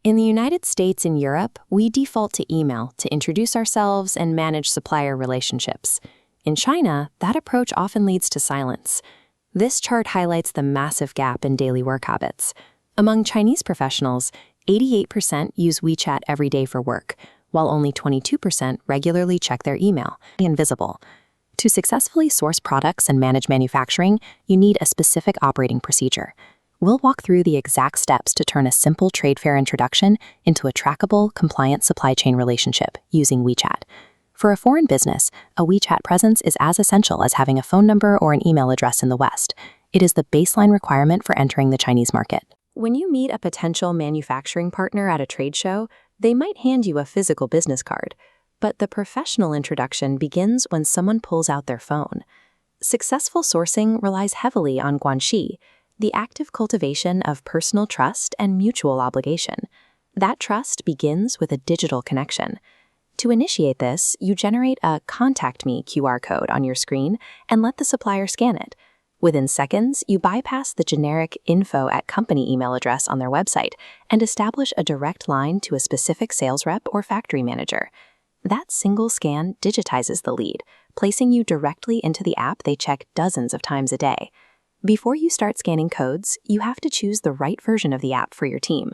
In the United States and Europe, we default to email to introduce ourselves and manage supplier relationships. In China, that approach often leads to silence. This chart highlights the massive gap in daily work habits. Among Chinese professionals, 88% use WeChat every day for work, while only 22% regularly check their email. Invisible. To successfully source products and manage manufacturing, you need a specific operating procedure. We'll walk through the exact steps to turn a simple trade fair introduction into a trackable, compliant supply chain relationship using WeChat. For a foreign business, a WeChat presence is as essential as having a phone number or an email address in the West. It is the baseline requirement for entering the Chinese market. When you meet a potential manufacturing partner at a trade show, they might hand you a physical business card. But the professional introduction begins when someone pulls out their phone. Successful sourcing relies heavily on guanxi, the active cultivation of personal trust and mutual obligation. That trust begins with a digital connection. To initiate this, you generate a Contact Me QR code on your screen and let the supplier scan it. Within seconds, you bypass the generic info@company email address on their website and establish a direct line to a specific sales rep or factory manager. That single scan digitizes the lead, placing you directly into the app they check dozens of times a day. Before you start scanning codes, you have to choose the right version of the app for your team.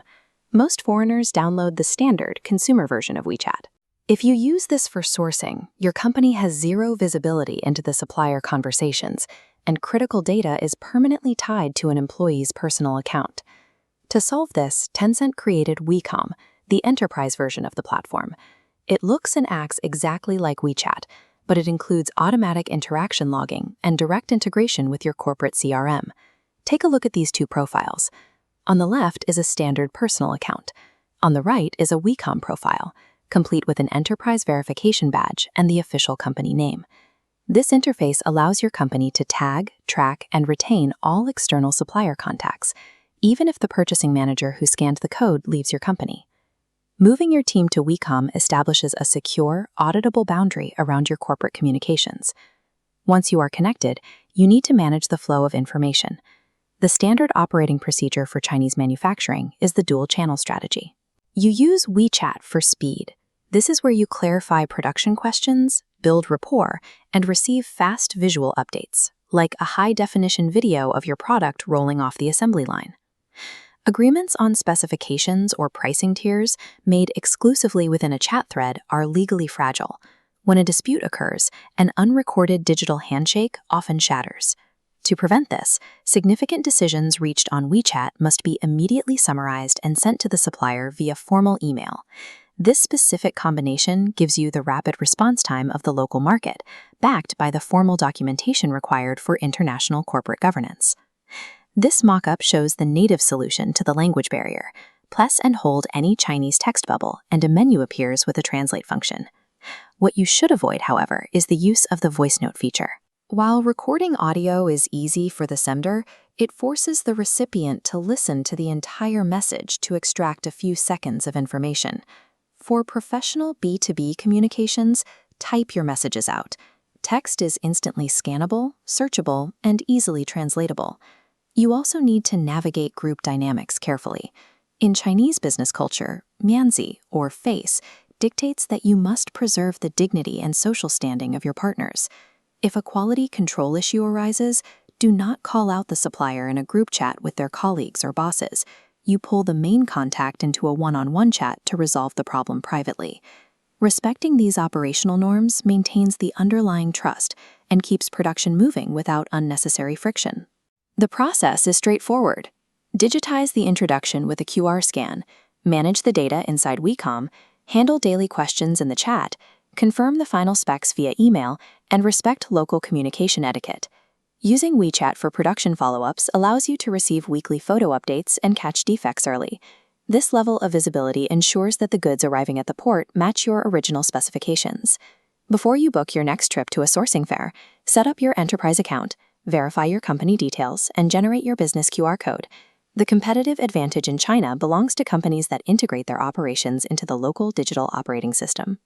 Most foreigners download the standard consumer version of WeChat. If you use this for sourcing, your company has zero visibility into the supplier conversations, and critical data is permanently tied to an employee's personal account. To solve this, Tencent created WeCom, the enterprise version of the platform. It looks and acts exactly like WeChat, but it includes automatic interaction logging and direct integration with your corporate CRM. Take a look at these two profiles. On the left is a standard personal account. On the right is a WeCom profile, complete with an enterprise verification badge and the official company name. This interface allows your company to tag, track, and retain all external supplier contacts, even if the purchasing manager who scanned the code leaves your company. Moving your team to WeCom establishes a secure, auditable boundary around your corporate communications. Once you are connected, you need to manage the flow of information. The standard operating procedure for Chinese manufacturing is the dual-channel strategy. You use WeChat for speed. This is where you clarify production questions, build rapport, and receive fast visual updates, like a high-definition video of your product rolling off the assembly line. Agreements on specifications or pricing tiers made exclusively within a chat thread are legally fragile. When a dispute occurs, an unrecorded digital handshake often shatters. To prevent this, significant decisions reached on WeChat must be immediately summarized and sent to the supplier via formal email. This specific combination gives you the rapid response time of the local market, backed by the formal documentation required for international corporate governance. This mock-up shows the native solution to the language barrier. Press and hold any Chinese text bubble, and a menu appears with a translate function. What you should avoid, however, is the use of the voice note feature. While recording audio is easy for the sender, it forces the recipient to listen to the entire message to extract a few seconds of information. For professional B2B communications, type your messages out. Text is instantly scannable, searchable, and easily translatable. You also need to navigate group dynamics carefully. In Chinese business culture, mianzi, or face, dictates that you must preserve the dignity and social standing of your partners. If a quality control issue arises, do not call out the supplier in a group chat with their colleagues or bosses. You pull the main contact into a one-on-one chat to resolve the problem privately. Respecting these operational norms maintains the underlying trust and keeps production moving without unnecessary friction. The process is straightforward. Digitize the introduction with a QR scan, manage the data inside WeCom, handle daily questions in the chat, confirm the final specs via email, and respect local communication etiquette. Using WeChat for production follow-ups allows you to receive weekly photo updates and catch defects early. This level of visibility ensures that the goods arriving at the port match your original specifications. Before you book your next trip to a sourcing fair, set up your enterprise account, verify your company details, and generate your business QR code. The competitive advantage in China belongs to companies that integrate their operations into the local digital operating system.